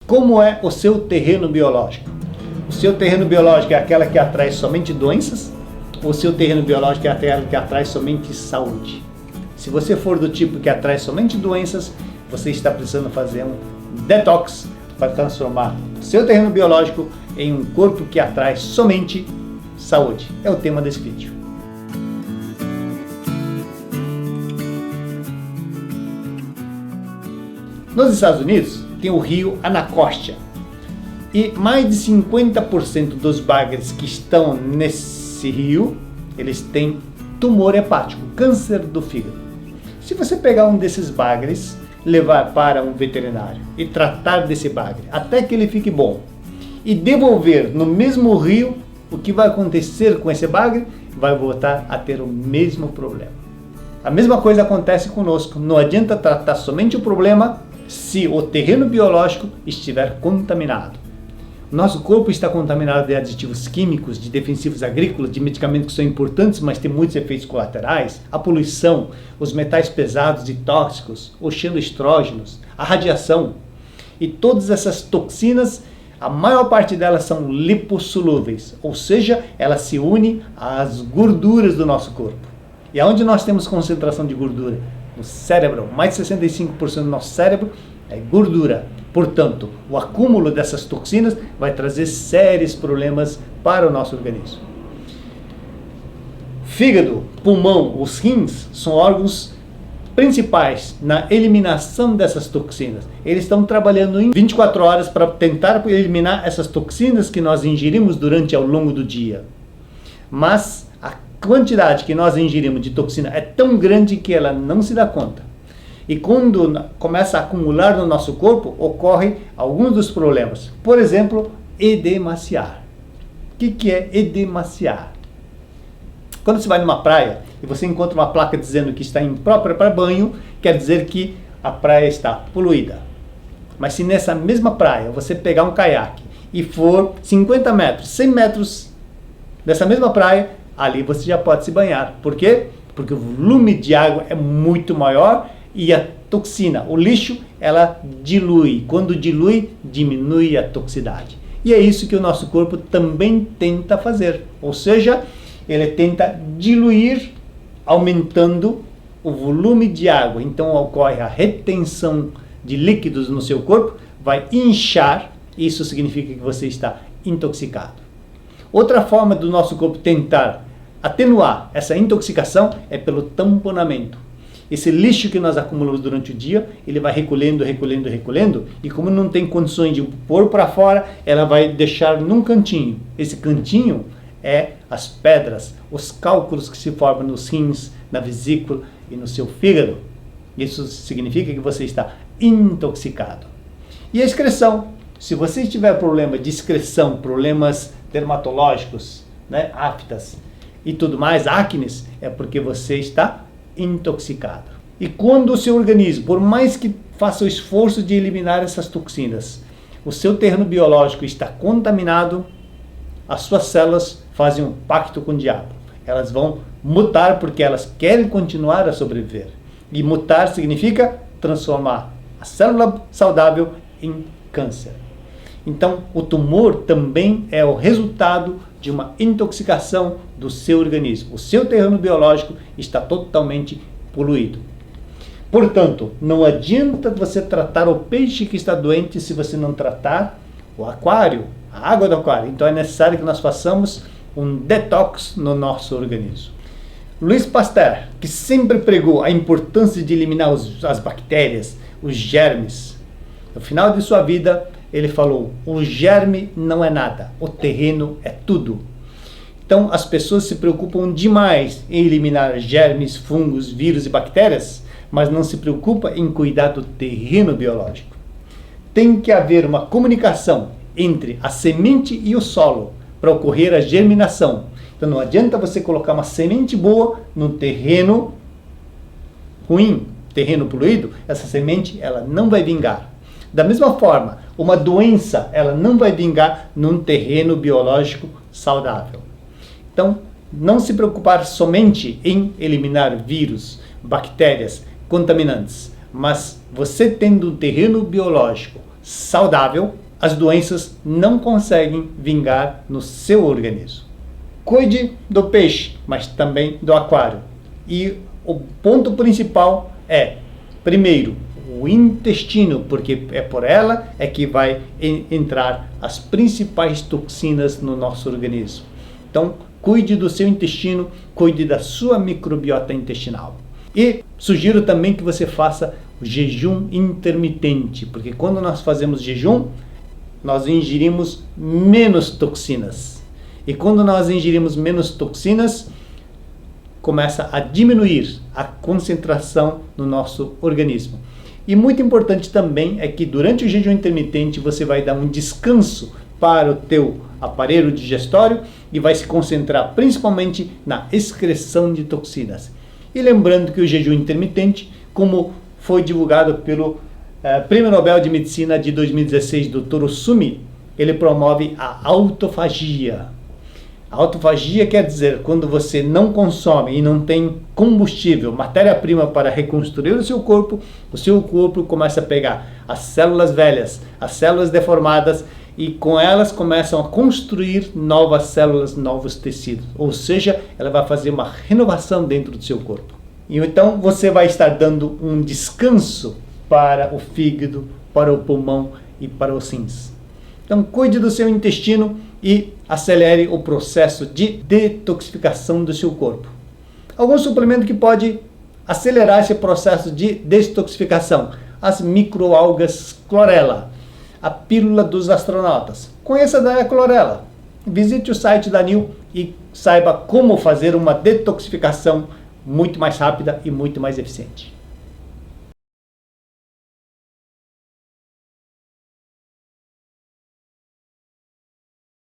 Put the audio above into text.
Como é o seu terreno biológico? O seu terreno biológico é aquela que atrai somente doenças? Ou o seu terreno biológico é aquela que atrai somente saúde? Se você for do tipo que atrai somente doenças, você está precisando fazer um detox para transformar o seu terreno biológico em um corpo que atrai somente saúde. É o tema desse vídeo. Nos Estados Unidos tem o rio Anacostia e mais de 50% dos bagres que estão nesse rio, eles têm tumor hepático, câncer do fígado. Se você pegar um desses bagres, levar para um veterinário e tratar desse bagre até que ele fique bom e devolver no mesmo rio, o que vai acontecer com esse bagre? Vai voltar a ter o mesmo problema. A mesma coisa acontece conosco. Não adianta tratar somente o problema se o terreno biológico estiver contaminado. Nosso corpo está contaminado de aditivos químicos, de defensivos agrícolas, de medicamentos que são importantes, mas têm muitos efeitos colaterais, a poluição, os metais pesados e tóxicos, os xenoestrógenos, a radiação. E todas essas toxinas, a maior parte delas são lipossolúveis, ou seja, elas se unem às gorduras do nosso corpo. E aonde nós temos concentração de gordura? No cérebro, mais de 65% do nosso cérebro é gordura. Portanto, o acúmulo dessas toxinas vai trazer sérios problemas para o nosso organismo. Fígado, pulmão, os rins são órgãos principais na eliminação dessas toxinas. Eles estão trabalhando em 24 horas para tentar eliminar essas toxinas que nós ingerimos durante ao longo do dia. Mas a quantidade que nós ingerimos de toxina é tão grande que ela não se dá conta. E quando começa a acumular no nosso corpo, ocorrem alguns dos problemas. Por exemplo, edemaciar. O que é edemaciar? Quando você vai numa praia e você encontra uma placa dizendo que está imprópria para banho, quer dizer que a praia está poluída. Mas se nessa mesma praia você pegar um caiaque e for 50 metros, 100 metros dessa mesma praia, ali você já pode se banhar. Por quê? Porque o volume de água é muito maior e a toxina, o lixo, ela dilui. Quando dilui, diminui a toxicidade. E é isso que o nosso corpo também tenta fazer. Ou seja, ele tenta diluir, aumentando o volume de água. Então ocorre a retenção de líquidos no seu corpo, vai inchar, isso significa que você está intoxicado. Outra forma do nosso corpo tentar atenuar essa intoxicação é pelo tamponamento. Esse lixo que nós acumulamos durante o dia, ele vai recolhendo, e como não tem condições de pôr para fora, ela vai deixar num cantinho. Esse cantinho é as pedras, os cálculos que se formam nos rins, na vesícula e no seu fígado. Isso significa que você está intoxicado. E a excreção, se você tiver problema de excreção, problemas dermatológicos, aftas e tudo mais, acnes, é porque você está intoxicado. E quando o seu organismo, por mais que faça o esforço de eliminar essas toxinas, o seu terreno biológico está contaminado, as suas células fazem um pacto com o diabo. Elas vão mutar porque elas querem continuar a sobreviver. E mutar significa transformar a célula saudável em câncer. Então, o tumor também é o resultado de uma intoxicação do seu organismo. O seu terreno biológico está totalmente poluído. Portanto, não adianta você tratar o peixe que está doente se você não tratar o aquário, a água do aquário. Então é necessário que nós façamos um detox no nosso organismo. Louis Pasteur, que sempre pregou a importância de eliminar as bactérias, os germes, no final de sua vida, ele falou: o germe não é nada, o terreno é tudo. Então as pessoas se preocupam demais em eliminar germes, fungos, vírus e bactérias, mas não se preocupa em cuidar do terreno biológico. Tem que haver uma comunicação entre a semente e o solo para ocorrer a germinação. Então não adianta você colocar uma semente boa num terreno ruim, terreno poluído, essa semente ela não vai vingar. Da mesma forma, uma doença ela não vai vingar num terreno biológico saudável. Então, não se preocupar somente em eliminar vírus, bactérias, contaminantes, mas você tendo um terreno biológico saudável, as doenças não conseguem vingar no seu organismo. Cuide do peixe, mas também do aquário. E o ponto principal é, primeiro, o intestino, porque é por ela que vai entrar as principais toxinas no nosso organismo. Então, cuide do seu intestino, cuide da sua microbiota intestinal. E sugiro também que você faça o jejum intermitente, porque quando nós fazemos jejum, nós ingerimos menos toxinas. E quando nós ingerimos menos toxinas, começa a diminuir a concentração no nosso organismo. E muito importante também é que durante o jejum intermitente você vai dar um descanso para o teu aparelho digestório e vai se concentrar principalmente na excreção de toxinas. E lembrando que o jejum intermitente, como foi divulgado pelo Prêmio Nobel de Medicina de 2016, Dr. Sumi, ele promove a autofagia. A autofagia quer dizer quando você não consome e não tem combustível, matéria-prima para reconstruir o seu corpo começa a pegar as células velhas, as células deformadas e com elas começam a construir novas células, novos tecidos. Ou seja, ela vai fazer uma renovação dentro do seu corpo. E então você vai estar dando um descanso para o fígado, para o pulmão e para os rins. Então cuide do seu intestino e acelere o processo de detoxificação do seu corpo. Algum suplemento que pode acelerar esse processo de detoxificação: as microalgas clorela, a pílula dos astronautas. Conheça da clorela. Visite o site da NIL e saiba como fazer uma detoxificação muito mais rápida e muito mais eficiente.